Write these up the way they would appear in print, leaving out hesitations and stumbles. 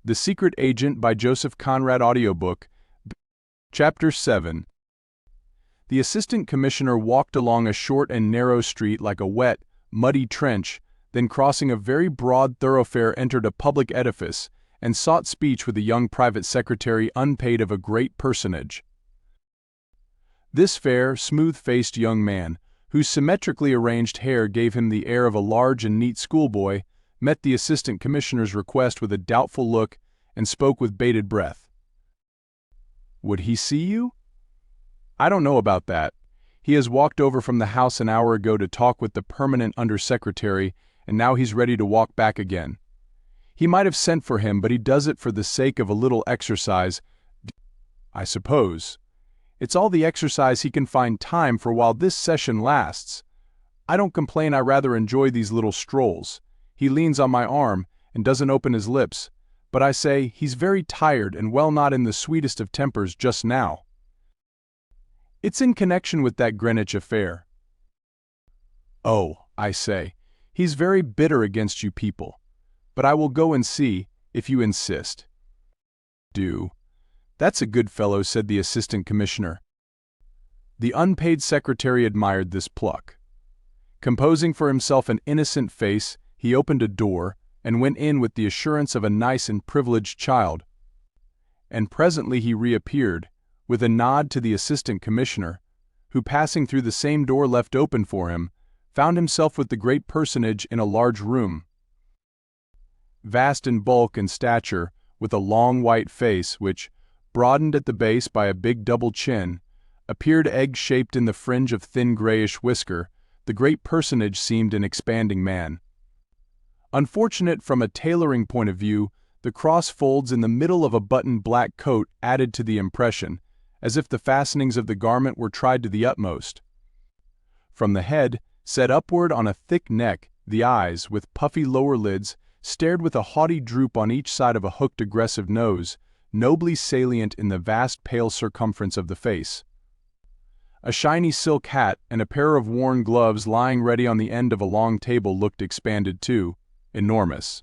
The Secret Agent by Joseph Conrad Audiobook, Chapter 7. The Assistant Commissioner walked along a short and narrow street like a wet, muddy trench, then crossing a very broad thoroughfare entered a public edifice, and sought speech with a young private secretary unpaid of a great personage. This fair, smooth-faced young man, whose symmetrically arranged hair gave him the air of a large and neat schoolboy, met the Assistant Commissioner's request with a doubtful look and spoke with bated breath. "Would he see you?" "I don't know about that. He has walked over from the house an hour ago to talk with the permanent undersecretary, and now he's ready to walk back again. He might have sent for him, but he does it for the sake of a little exercise, I suppose. It's all the exercise he can find time for while this session lasts. I don't complain, I rather enjoy these little strolls. He leans on my arm and doesn't open his lips, but I say he's very tired and well not in the sweetest of tempers just now. It's in connection with that Greenwich affair. Oh, I say, he's very bitter against you people, but I will go and see, if you insist." "Do. That's a good fellow," said the Assistant Commissioner. The unpaid secretary admired this pluck. Composing for himself an innocent face, he opened a door and went in with the assurance of a nice and privileged child. And presently he reappeared, with a nod to the Assistant Commissioner, who, passing through the same door left open for him, found himself with the great personage in a large room. Vast in bulk and stature, with a long white face which, broadened at the base by a big double chin, appeared egg-shaped in the fringe of thin grayish whisker, the great personage seemed an expanding man. Unfortunate from a tailoring point of view, the cross folds in the middle of a buttoned black coat added to the impression, as if the fastenings of the garment were tried to the utmost. From the head, set upward on a thick neck, the eyes, with puffy lower lids, stared with a haughty droop on each side of a hooked aggressive nose, nobly salient in the vast pale circumference of the face. A shiny silk hat and a pair of worn gloves lying ready on the end of a long table looked expanded too, enormous.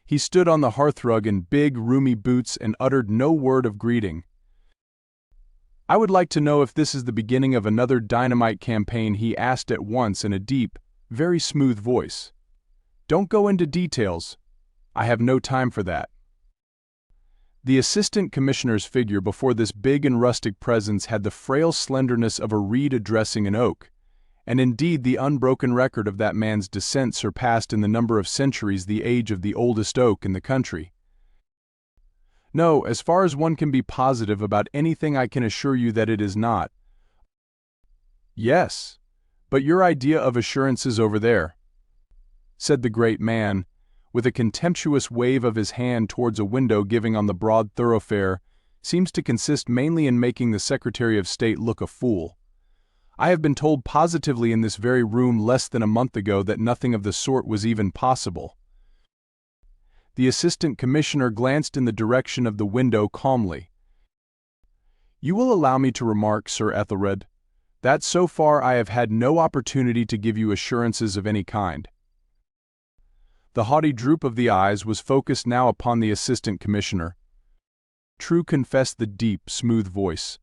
He stood on the hearthrug in big, roomy boots and uttered no word of greeting. "I would like to know if this is the beginning of another dynamite campaign," he asked at once in a deep, very smooth voice. "Don't go into details. I have no time for that." The Assistant Commissioner's figure before this big and rustic presence had the frail slenderness of a reed addressing an oak, and indeed the unbroken record of that man's descent surpassed in the number of centuries the age of the oldest oak in the country. "No, as far as one can be positive about anything, I can assure you that it is not." "Yes, but your idea of assurances over there," said the great man, with a contemptuous wave of his hand towards a window giving on the broad thoroughfare, "seems to consist mainly in making the Secretary of State look a fool. I have been told positively in this very room less than a month ago that nothing of the sort was even possible." The Assistant Commissioner glanced in the direction of the window calmly. "You will allow me to remark, Sir Ethelred, that so far I have had no opportunity to give you assurances of any kind." The haughty droop of the eyes was focused now upon the Assistant Commissioner. "True," confessed the deep, smooth voice.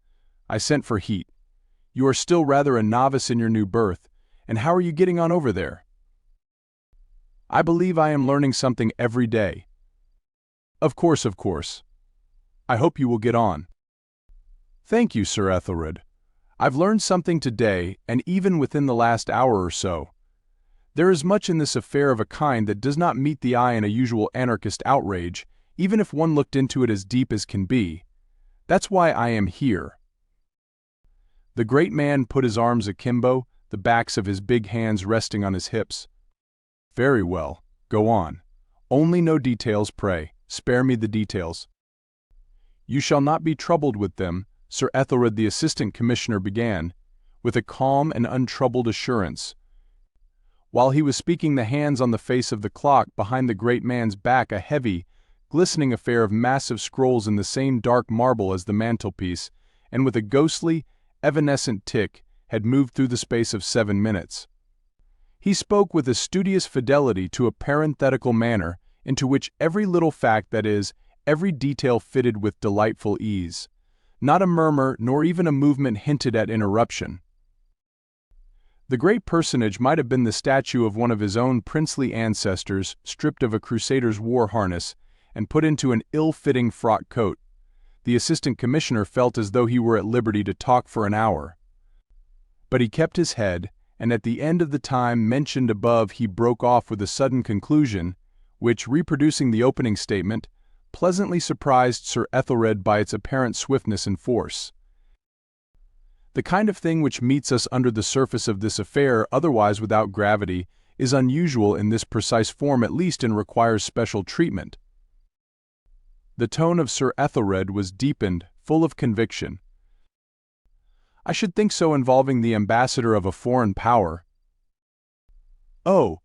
"I sent for heat. You are still rather a novice in your new berth, and how are you getting on over there?" "I believe I am learning something every day." Of course. I hope you will get on." "Thank you, Sir Ethelred. I've learned something today, and even within the last hour or so. There is much in this affair of a kind that does not meet the eye in a usual anarchist outrage, even if one looked into it as deep as can be. That's why I am here." The great man put his arms akimbo, the backs of his big hands resting on his hips. "Very well, go on. Only no details, pray. Spare me the details." "You shall not be troubled with them," Sir Ethelred the Assistant Commissioner began, with a calm and untroubled assurance. While he was speaking, the hands on the face of the clock behind the great man's back, a heavy, glistening affair of massive scrolls in the same dark marble as the mantelpiece, and with a ghostly, evanescent tick, had moved through the space of 7 minutes. He spoke with a studious fidelity to a parenthetical manner, into which every little fact, that is, every detail fitted with delightful ease. Not a murmur nor even a movement hinted at interruption. The great personage might have been the statue of one of his own princely ancestors, stripped of a crusader's war harness and put into an ill-fitting frock coat. The assistant commissioner felt as though he were at liberty to talk for an hour. But he kept his head, and at the end of the time mentioned above he broke off with a sudden conclusion, which, reproducing the opening statement, pleasantly surprised Sir Ethelred by its apparent swiftness and force. The kind of thing which meets us under the surface of this affair, otherwise without gravity, is unusual in this precise form at least, and requires special treatment. The tone of Sir Ethelred was deepened, full of conviction. I should think so, involving the ambassador of a foreign power. Oh,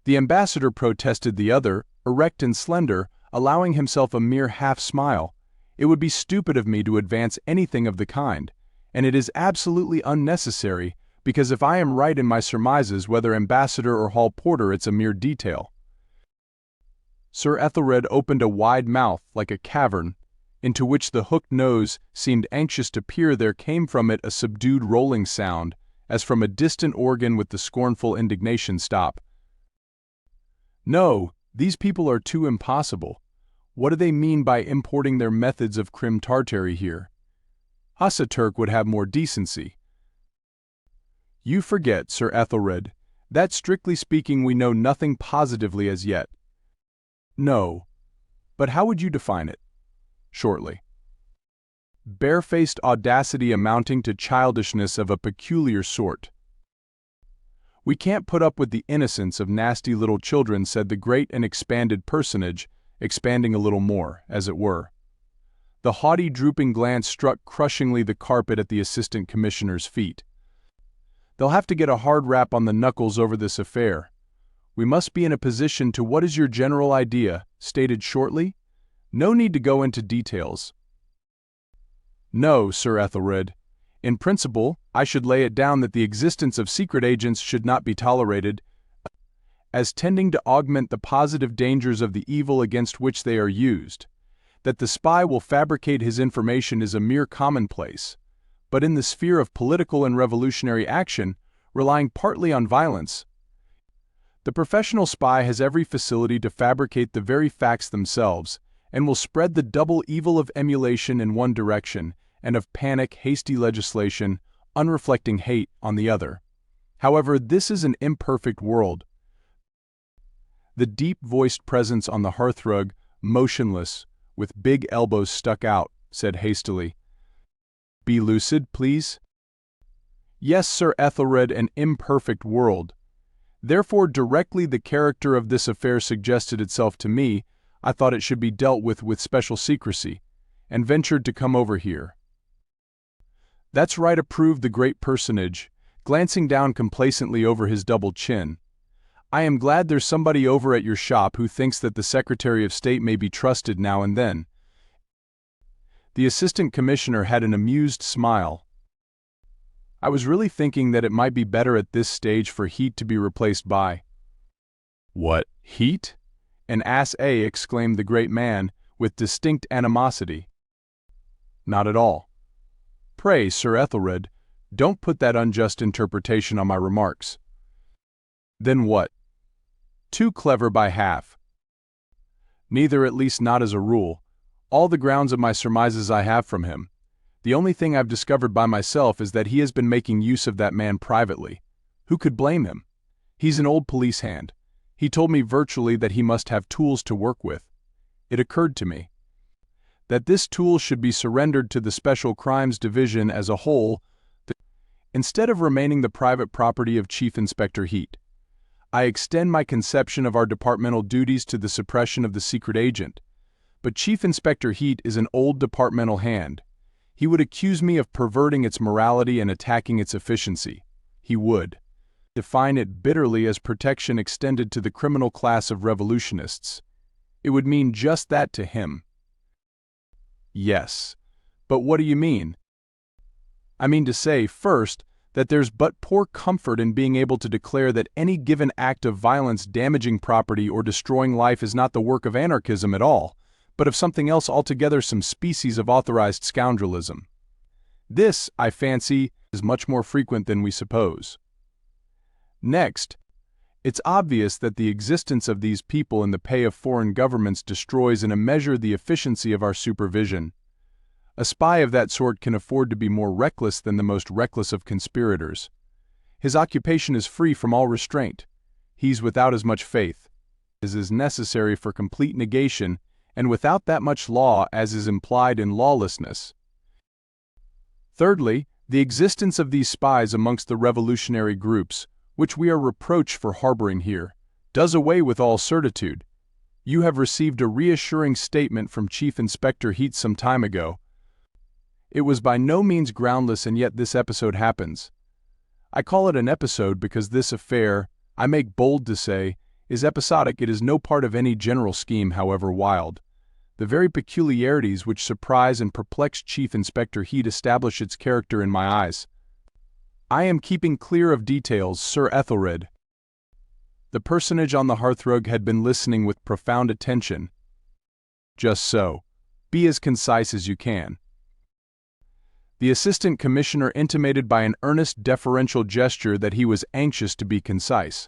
the ambassador, protested the other, erect and slender, allowing himself a mere half-smile. It would be stupid of me to advance anything of the kind, and it is absolutely unnecessary, because if I am right in my surmises, whether ambassador or hall porter, it's a mere detail. Sir Ethelred opened a wide mouth like a cavern, into which the hooked nose seemed anxious to peer. There came from it a subdued rolling sound, as from a distant organ, with the scornful indignation, "Stop. No, these people are too impossible. What do they mean by importing their methods of Crim Tartary here? Turk would have more decency." "You forget, Sir Ethelred, that strictly speaking we know nothing positively as yet." "No, but how would you define it?" "Shortly. Barefaced audacity amounting to childishness of a peculiar sort." "We can't put up with the innocence of nasty little children," said the great and expanded personage, expanding a little more, as it were. The haughty, drooping glance struck crushingly the carpet at the assistant commissioner's feet. "They'll have to get a hard rap on the knuckles over this affair. We must be in a position to— What is your general idea, stated shortly? No need to go into details." "No, Sir Ethelred. In principle, I should lay it down that the existence of secret agents should not be tolerated, as tending to augment the positive dangers of the evil against which they are used. That the spy will fabricate his information is a mere commonplace, but in the sphere of political and revolutionary action, relying partly on violence, the professional spy has every facility to fabricate the very facts themselves, and will spread the double evil of emulation in one direction, and of panic, hasty legislation, unreflecting hate on the other. However, this is an imperfect world." The deep-voiced presence on the hearthrug, motionless, with big elbows stuck out, said hastily, "Be lucid, please." "Yes, Sir Ethelred, an imperfect world. Therefore, directly the character of this affair suggested itself to me, I thought it should be dealt with special secrecy, and ventured to come over here." "That's right," approved the great personage, glancing down complacently over his double chin. "I am glad there's somebody over at your shop who thinks that the Secretary of State may be trusted now and then." The assistant commissioner had an amused smile. "I was really thinking that it might be better at this stage for Heat to be replaced by—" "What, Heat? An ass, eh?" exclaimed the great man, with distinct animosity. "Not at all. Pray, Sir Ethelred, don't put that unjust interpretation on my remarks." "Then what?" "Too clever by half." "Neither, at least not as a rule. All the grounds of my surmises I have from him. The only thing I've discovered by myself is that he has been making use of that man privately. Who could blame him? He's an old police hand. He told me virtually that he must have tools to work with. It occurred to me that this tool should be surrendered to the Special Crimes Division as a whole, instead of remaining the private property of Chief Inspector Heat. I extend my conception of our departmental duties to the suppression of the secret agent. But Chief Inspector Heat is an old departmental hand. He would accuse me of perverting its morality and attacking its efficiency. He would define it bitterly as protection extended to the criminal class of revolutionists. It would mean just that to him." "Yes, but what do you mean?" "I mean to say, first, that there's but poor comfort in being able to declare that any given act of violence damaging property or destroying life is not the work of anarchism at all, but of something else altogether, some species of authorized scoundrelism. This, I fancy, is much more frequent than we suppose. Next, it's obvious that the existence of these people in the pay of foreign governments destroys in a measure the efficiency of our supervision. A spy of that sort can afford to be more reckless than the most reckless of conspirators. His occupation is free from all restraint. He's without as much faith as is necessary for complete negation, and without that much law as is implied in lawlessness. Thirdly, the existence of these spies amongst the revolutionary groups, which we are reproached for harboring here, does away with all certitude. You have received a reassuring statement from Chief Inspector Heat some time ago. It was by no means groundless, and yet this episode happens. I call it an episode because this affair, I make bold to say, is episodic. It is no part of any general scheme, however wild. The very peculiarities which surprise and perplex Chief Inspector Heat establish its character in my eyes. I am keeping clear of details, Sir Ethelred. The personage on the hearthrug had been listening with profound attention. Just so. Be as concise as you can. The Assistant Commissioner intimated by an earnest deferential gesture that he was anxious to be concise.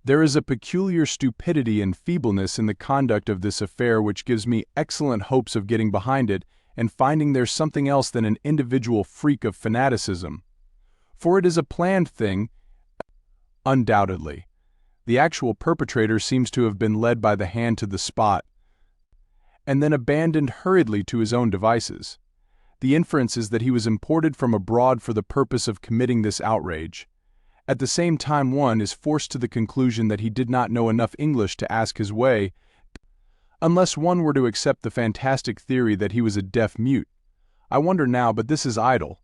There is a peculiar stupidity and feebleness in the conduct of this affair which gives me excellent hopes of getting behind it and finding there's something else than an individual freak of fanaticism. For it is a planned thing, undoubtedly. The actual perpetrator seems to have been led by the hand to the spot, and then abandoned hurriedly to his own devices. The inference is that he was imported from abroad for the purpose of committing this outrage. At the same time, one is forced to the conclusion that he did not know enough English to ask his way, unless one were to accept the fantastic theory that he was a deaf mute. I wonder now, but this is idle.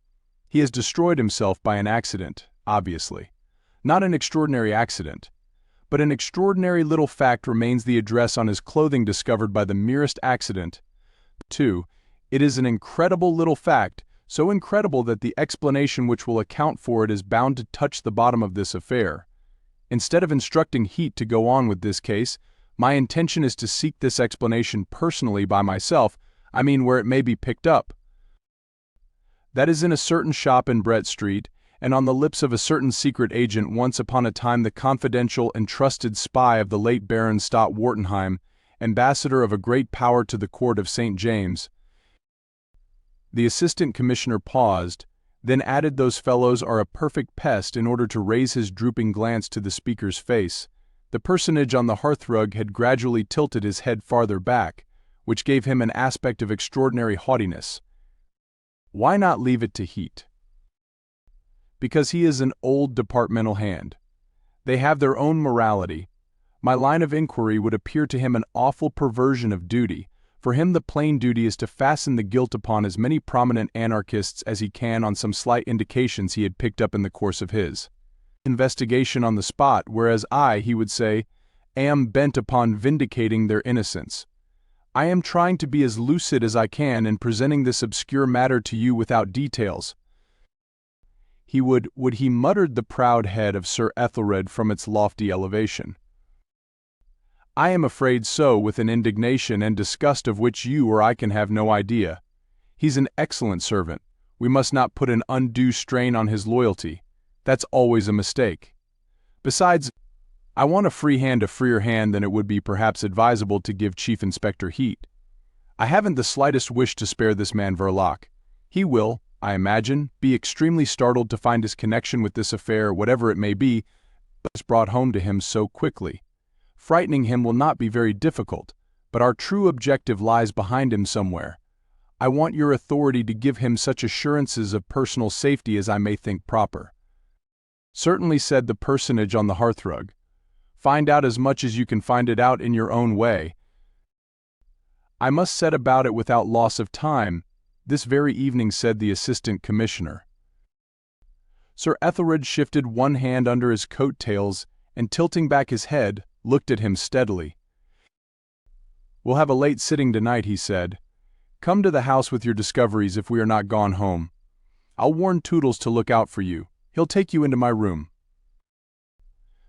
He has destroyed himself by an accident, obviously. Not an extraordinary accident, but an extraordinary little fact remains: the address on his clothing discovered by the merest accident. 2. It is an incredible little fact, so incredible that the explanation which will account for it is bound to touch the bottom of this affair. Instead of instructing Heat to go on with this case, my intention is to seek this explanation personally by myself, I mean where it may be picked up. That is in a certain shop in Brett Street, and on the lips of a certain secret agent, once upon a time the confidential and trusted spy of the late Baron Stott Wartenheim, ambassador of a great power to the court of St. James. The Assistant Commissioner paused, then added, "Those fellows are a perfect pest," in order to raise his drooping glance to the speaker's face. The personage on the hearthrug had gradually tilted his head farther back, which gave him an aspect of extraordinary haughtiness. Why not leave it to Heat? Because he is an old departmental hand. They have their own morality. My line of inquiry would appear to him an awful perversion of duty. For him the plain duty is to fasten the guilt upon as many prominent anarchists as he can on some slight indications he had picked up in the course of his investigation on the spot, whereas I, he would say, am bent upon vindicating their innocence. I am trying to be as lucid as I can in presenting this obscure matter to you without details. He would he muttered the proud head of Sir Ethelred from its lofty elevation. I am afraid so, with an indignation and disgust of which you or I can have no idea. He's an excellent servant. We must not put an undue strain on his loyalty. That's always a mistake. Besides, I want a free hand, a freer hand than it would be perhaps advisable to give Chief Inspector Heat. I haven't the slightest wish to spare this man Verloc. He will, I imagine, be extremely startled to find his connection with this affair, whatever it may be, brought home to him so quickly. Frightening him will not be very difficult, but our true objective lies behind him somewhere. I want your authority to give him such assurances of personal safety as I may think proper. Certainly, said the personage on the hearthrug. Find out as much as you can find it out in your own way. I must set about it without loss of time, this very evening, said the Assistant Commissioner. Sir Ethelred shifted one hand under his coat tails and, tilting back his head, looked at him steadily. We'll have a late sitting tonight, he said. Come to the house with your discoveries if we are not gone home. I'll warn Toodles to look out for you. He'll take you into my room."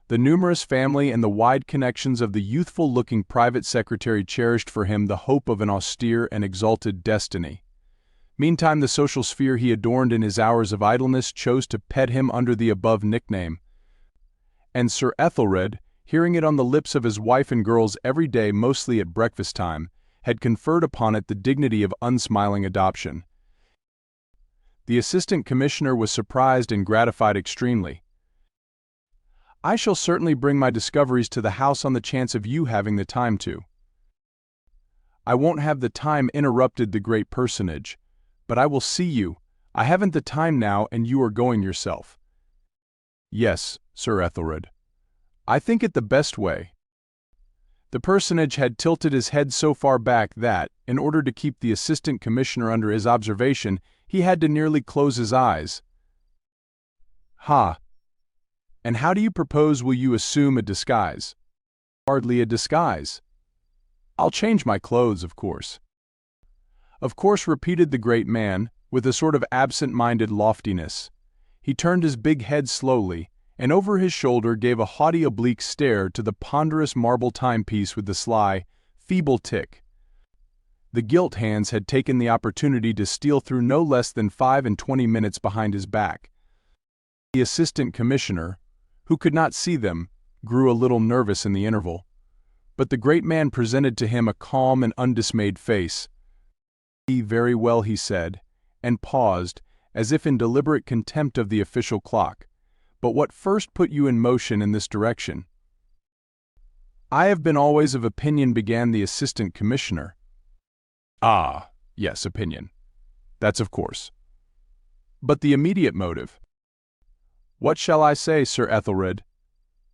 The numerous family and the wide connections of the youthful-looking private secretary cherished for him the hope of an austere and exalted destiny. Meantime, the social sphere he adorned in his hours of idleness chose to pet him under the above nickname. And Sir Ethelred, hearing it on the lips of his wife and girls every day, mostly at breakfast time, had conferred upon it the dignity of unsmiling adoption. The assistant commissioner was surprised and gratified extremely. "I shall certainly bring my discoveries to the house on the chance of you having the time to." "I won't have the time," interrupted the great personage, "but I will see you. I haven't the time now, and you are going yourself." "Yes, Sir Ethelred. I think it the best way." The personage had tilted his head so far back that, in order to keep the assistant commissioner under his observation, he had to nearly close his eyes. "Ha! And how do you propose will you assume a disguise?" "Hardly a disguise. I'll change my clothes, of course." "Of course," repeated the great man, with a sort of absent-minded loftiness. He turned his big head slowly, and over his shoulder gave a haughty oblique stare to the ponderous marble timepiece with the sly, feeble tick. The gilt hands had taken the opportunity to steal through no less than 25 minutes behind his back. The assistant commissioner, who could not see them, grew a little nervous in the interval. But the great man presented to him a calm and undismayed face. "Very well," he said, and paused, as if in deliberate contempt of the official clock. "But what first put you in motion in this direction?" "I have been always of opinion," began the assistant commissioner. "Ah, yes, opinion. That's of course. But the immediate motive?" "What shall I say, Sir Ethelred?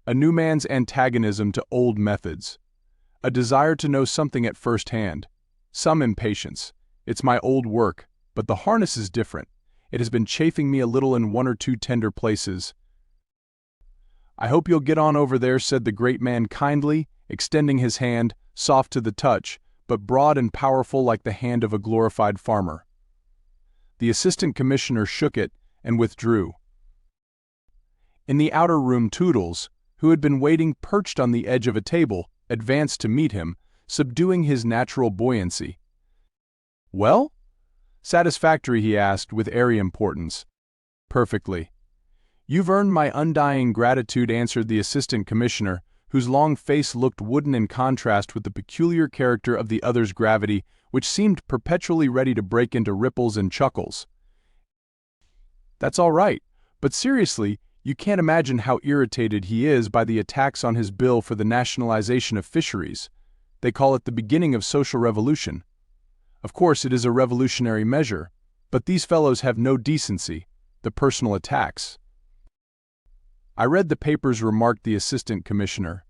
A new man's antagonism to old methods. A desire to know something at first hand. Some impatience. It's my old work, but the harness is different. It has been chafing me a little in one or two tender places." "I hope you'll get on over there," said the great man kindly, extending his hand, soft to the touch, but broad and powerful like the hand of a glorified farmer. The assistant commissioner shook it and withdrew. In the outer room, Toodles, who had been waiting perched on the edge of a table, advanced to meet him, subduing his natural buoyancy. "Well? Satisfactory?" he asked with airy importance. "Perfectly." "You've earned my undying gratitude," answered the assistant commissioner, whose long face looked wooden in contrast with the peculiar character of the other's gravity, which seemed perpetually ready to break into ripples and chuckles. "That's all right, but seriously, you can't imagine how irritated he is by the attacks on his bill for the nationalization of fisheries. They call it the beginning of social revolution. Of course it is a revolutionary measure, but these fellows have no decency, the personal attacks." "I read the papers," remarked the assistant commissioner.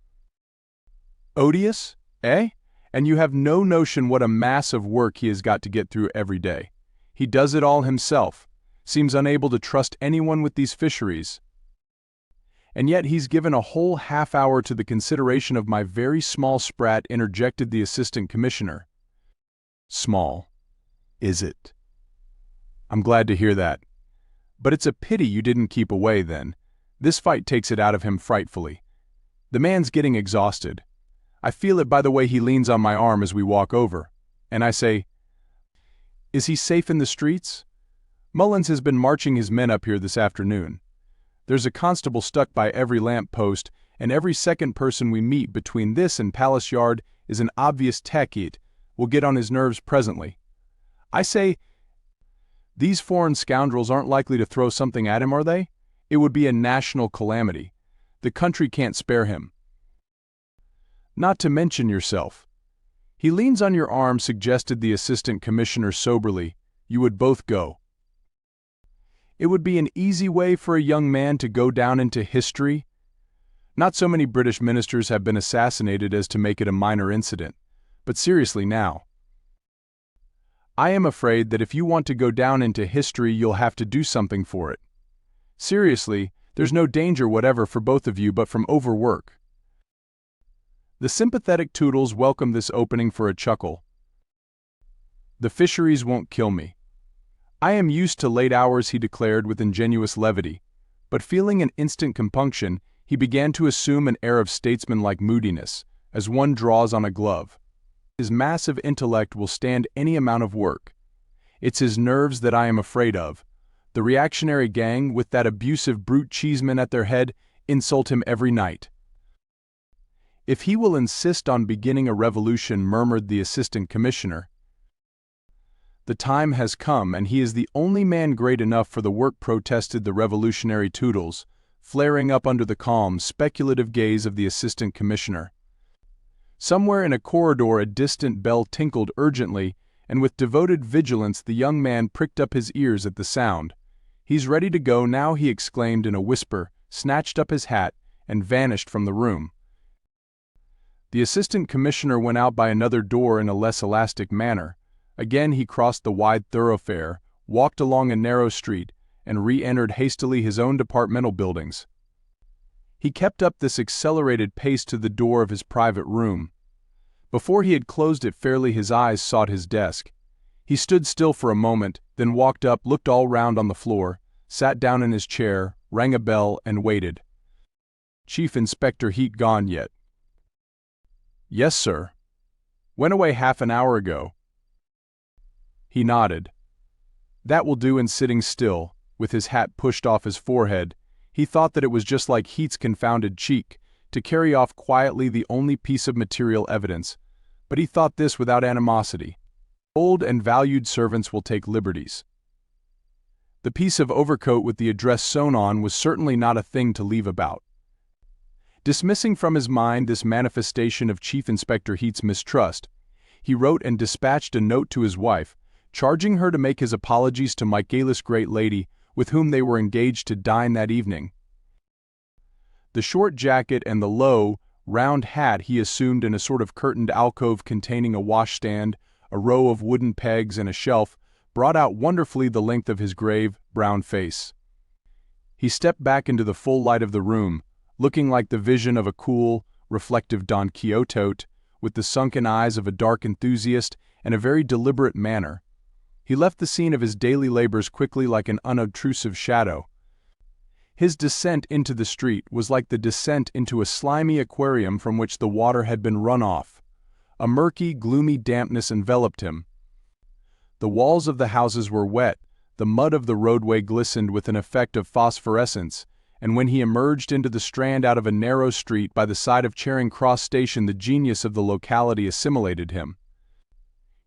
"Odious, eh? And you have no notion what a mass of work he has got to get through every day. He does it all himself, seems unable to trust anyone with these fisheries. And yet he's given a whole half-hour to the consideration of my very small sprat," interjected the assistant commissioner. "Small, is it? I'm glad to hear that. But it's a pity you didn't keep away then. This fight takes it out of him frightfully. The man's getting exhausted. I feel it by the way he leans on my arm as we walk over, and I say, 'Is he safe in the streets?' Mullins has been marching his men up here this afternoon. There's a constable stuck by every lamp-post, and every second person we meet between this and Palace Yard is an obvious takeet. Will get on his nerves presently. I say, these foreign scoundrels aren't likely to throw something at him, are they? It would be a national calamity. The country can't spare him. Not to mention yourself." "He leans on your arm," suggested the assistant commissioner soberly. "You would both go." "It would be an easy way for a young man to go down into history. Not so many British ministers have been assassinated as to make it a minor incident. But seriously now, I am afraid that if you want to go down into history you'll have to do something for it. Seriously, there's no danger whatever for both of you but from overwork." The sympathetic Toodles welcomed this opening for a chuckle. "The fisheries won't kill me. "I am used to late hours," he declared with ingenuous levity, but feeling an instant compunction, he began to assume an air of statesmanlike moodiness, as one draws on a glove. His massive intellect will stand any amount of work. It's his nerves that I am afraid of. The reactionary gang, with that abusive brute Cheeseman at their head, insult him every night. "If he will insist on beginning a revolution," murmured the assistant commissioner, "the time has come, and he is the only man great enough for the work," protested the revolutionary Toodles, flaring up under the calm, speculative gaze of the assistant commissioner. Somewhere in a corridor a distant bell tinkled urgently, and with devoted vigilance the young man pricked up his ears at the sound. "He's ready to go now," he exclaimed in a whisper, snatched up his hat, and vanished from the room. The assistant commissioner went out by another door in a less elastic manner. Again he crossed the wide thoroughfare, walked along a narrow street, and re-entered hastily his own departmental buildings. He kept up this accelerated pace to the door of his private room. Before he had closed it fairly, his eyes sought his desk. He stood still for a moment, then walked up, looked all round on the floor, sat down in his chair, rang a bell, and waited. "Chief Inspector Heat gone yet?" "Yes, sir. Went away half an hour ago." He nodded. That will do. And sitting still, with his hat pushed off his forehead, he thought that it was just like Heat's confounded cheek, to carry off quietly the only piece of material evidence, but he thought this without animosity. Old and valued servants will take liberties. The piece of overcoat with the address sewn on was certainly not a thing to leave about. Dismissing from his mind this manifestation of Chief Inspector Heat's mistrust, he wrote and dispatched a note to his wife, charging her to make his apologies to Michaelis' great lady, with whom they were engaged to dine that evening. The short jacket and the low, round hat he assumed in a sort of curtained alcove containing a washstand, a row of wooden pegs, and a shelf, brought out wonderfully the length of his grave, brown face. He stepped back into the full light of the room, looking like the vision of a cool, reflective Don Quixote, with the sunken eyes of a dark enthusiast and a very deliberate manner. He left the scene of his daily labors quickly like an unobtrusive shadow. His descent into the street was like the descent into a slimy aquarium from which the water had been run off. A murky, gloomy dampness enveloped him. The walls of the houses were wet, the mud of the roadway glistened with an effect of phosphorescence, and when he emerged into the Strand out of a narrow street by the side of Charing Cross Station, the genius of the locality assimilated him.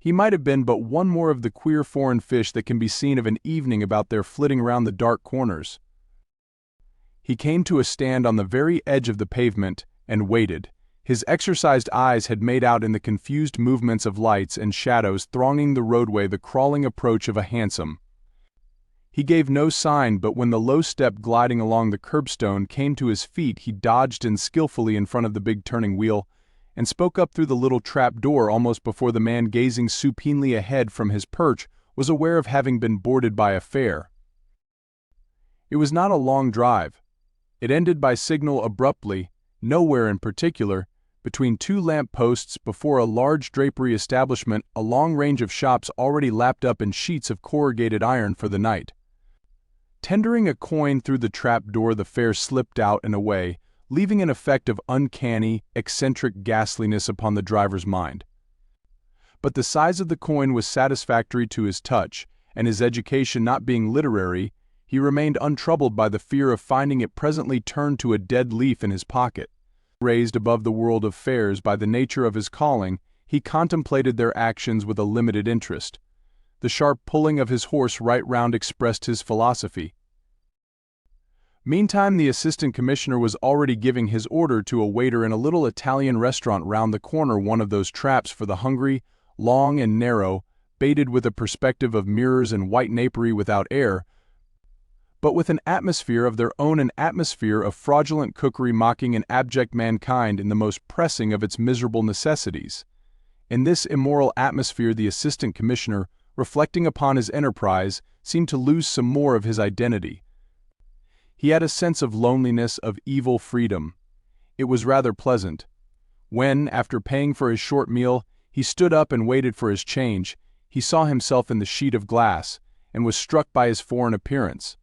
He might have been but one more of the queer foreign fish that can be seen of an evening about there flitting round the dark corners. He came to a stand on the very edge of the pavement, and waited. His exercised eyes had made out in the confused movements of lights and shadows thronging the roadway the crawling approach of a hansom. He gave no sign, but when the low step gliding along the curbstone came to his feet, he dodged in skillfully in front of the big turning wheel, and spoke up through the little trap door almost before the man gazing supinely ahead from his perch was aware of having been boarded by a fare. It was not a long drive. It ended by signal abruptly, nowhere in particular, between two lamp-posts before a large drapery establishment, a long range of shops already lapped up in sheets of corrugated iron for the night. Tendering a coin through the trap door, the fare slipped out and away, leaving an effect of uncanny, eccentric ghastliness upon the driver's mind. But the size of the coin was satisfactory to his touch, and his education not being literary, he remained untroubled by the fear of finding it presently turned to a dead leaf in his pocket. Raised above the world of fares by the nature of his calling, he contemplated their actions with a limited interest. The sharp pulling of his horse right round expressed his philosophy. Meantime the assistant commissioner was already giving his order to a waiter in a little Italian restaurant round the corner, one of those traps for the hungry, long and narrow, baited with a perspective of mirrors and white napery without air, but with an atmosphere of their own, an atmosphere of fraudulent cookery mocking an abject mankind in the most pressing of its miserable necessities. In this immoral atmosphere the assistant commissioner, reflecting upon his enterprise, seemed to lose some more of his identity. He had a sense of loneliness, of evil freedom. It was rather pleasant. When, after paying for his short meal, he stood up and waited for his change, he saw himself in the sheet of glass, and was struck by his foreign appearance.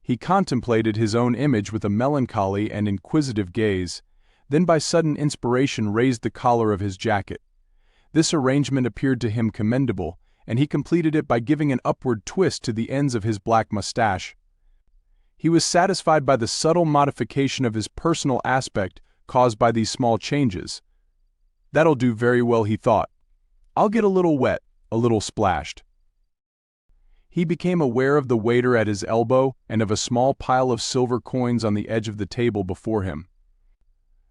He contemplated his own image with a melancholy and inquisitive gaze, then by sudden inspiration raised the collar of his jacket. This arrangement appeared to him commendable, and he completed it by giving an upward twist to the ends of his black mustache. He was satisfied by the subtle modification of his personal aspect caused by these small changes. "That'll do very well," he thought. "I'll get a little wet, a little splashed." He became aware of the waiter at his elbow and of a small pile of silver coins on the edge of the table before him.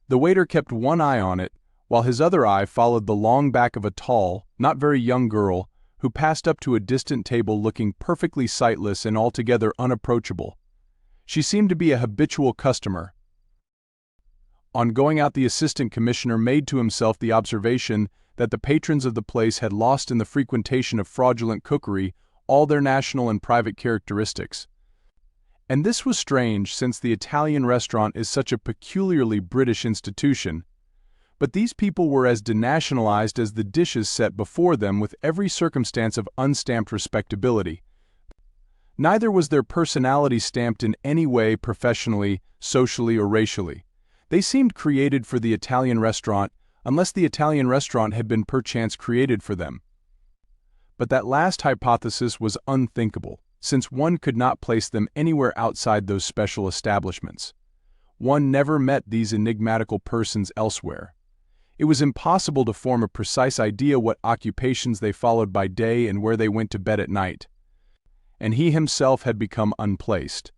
The waiter kept one eye on it, while his other eye followed the long back of a tall, not very young girl who passed up to a distant table looking perfectly sightless and altogether unapproachable. She seemed to be a habitual customer. On going out, the assistant commissioner made to himself the observation that the patrons of the place had lost in the frequentation of fraudulent cookery all their national and private characteristics. And this was strange, since the Italian restaurant is such a peculiarly British institution. But these people were as denationalized as the dishes set before them, with every circumstance of unstamped respectability. Neither was their personality stamped in any way professionally, socially, or racially. They seemed created for the Italian restaurant, unless the Italian restaurant had been perchance created for them. But that last hypothesis was unthinkable, since one could not place them anywhere outside those special establishments. One never met these enigmatical persons elsewhere. It was impossible to form a precise idea what occupations they followed by day and where they went to bed at night. And he himself had become unplaced.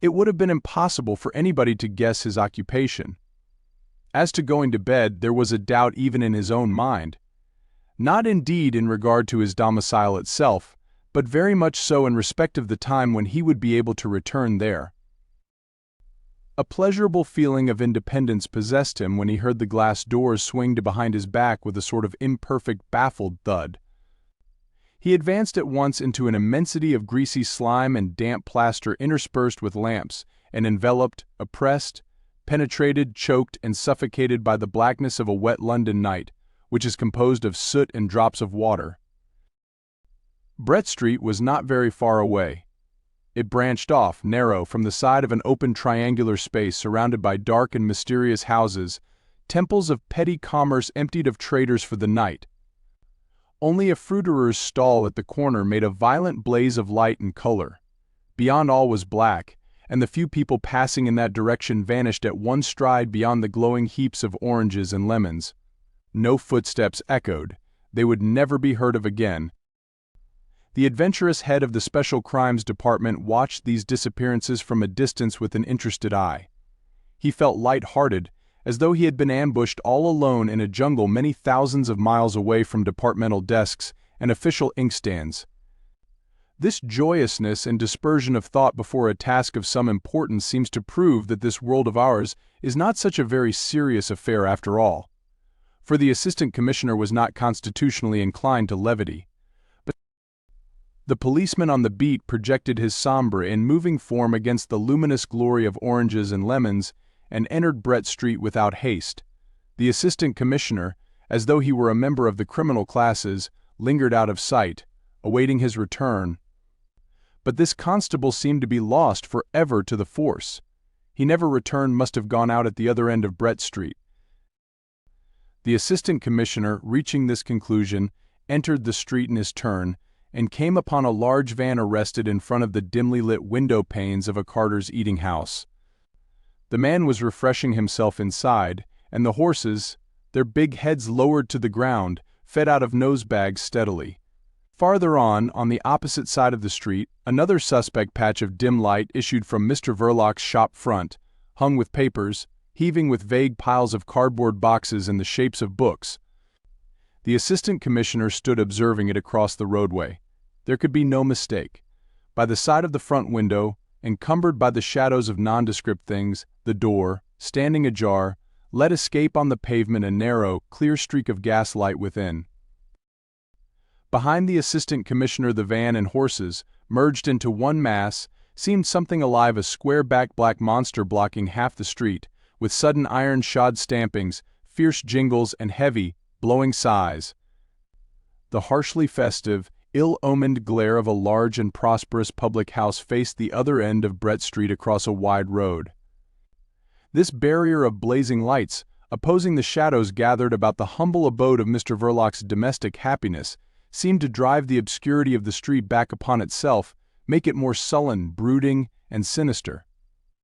It would have been impossible for anybody to guess his occupation. As to going to bed, there was a doubt even in his own mind. Not indeed in regard to his domicile itself, but very much so in respect of the time when he would be able to return there. A pleasurable feeling of independence possessed him when he heard the glass doors swing to behind his back with a sort of imperfect, baffled thud. He advanced at once into an immensity of greasy slime and damp plaster interspersed with lamps, and enveloped, oppressed, penetrated, choked, and suffocated by the blackness of a wet London night, which is composed of soot and drops of water. Brett Street was not very far away. It branched off, narrow, from the side of an open triangular space surrounded by dark and mysterious houses, temples of petty commerce emptied of traders for the night. Only a fruiterer's stall at the corner made a violent blaze of light and color. Beyond all was black, and the few people passing in that direction vanished at one stride beyond the glowing heaps of oranges and lemons. No footsteps echoed. They would never be heard of again. The adventurous head of the Special Crimes Department watched these disappearances from a distance with an interested eye. He felt light-hearted, as though he had been ambushed all alone in a jungle many thousands of miles away from departmental desks and official inkstands. This joyousness and dispersion of thought before a task of some importance seems to prove that this world of ours is not such a very serious affair after all. For the assistant commissioner was not constitutionally inclined to levity. But the policeman on the beat projected his sombre and moving form against the luminous glory of oranges and lemons, and entered Brett Street without haste. The assistant commissioner, as though he were a member of the criminal classes, lingered out of sight, awaiting his return. But this constable seemed to be lost for ever to the force. He never returned, must have gone out at the other end of Brett Street. The assistant commissioner, reaching this conclusion, entered the street in his turn, and came upon a large van arrested in front of the dimly lit window panes of a carter's eating house. The man was refreshing himself inside, and the horses, their big heads lowered to the ground, fed out of nosebags steadily. Farther on the opposite side of the street, another suspect patch of dim light issued from Mr. Verloc's shop front, hung with papers, heaving with vague piles of cardboard boxes in the shapes of books. The assistant commissioner stood observing it across the roadway. There could be no mistake. By the side of the front window, encumbered by the shadows of nondescript things, the door, standing ajar, let escape on the pavement a narrow, clear streak of gaslight within. Behind the assistant commissioner, the van and horses, merged into one mass, seemed something alive, a square-backed black monster blocking half the street, with sudden iron-shod stampings, fierce jingles, and heavy, blowing sighs. The harshly festive, ill-omened glare of a large and prosperous public house faced the other end of Brett Street across a wide road. This barrier of blazing lights, opposing the shadows gathered about the humble abode of Mr. Verloc's domestic happiness, seemed to drive the obscurity of the street back upon itself, make it more sullen, brooding, and sinister.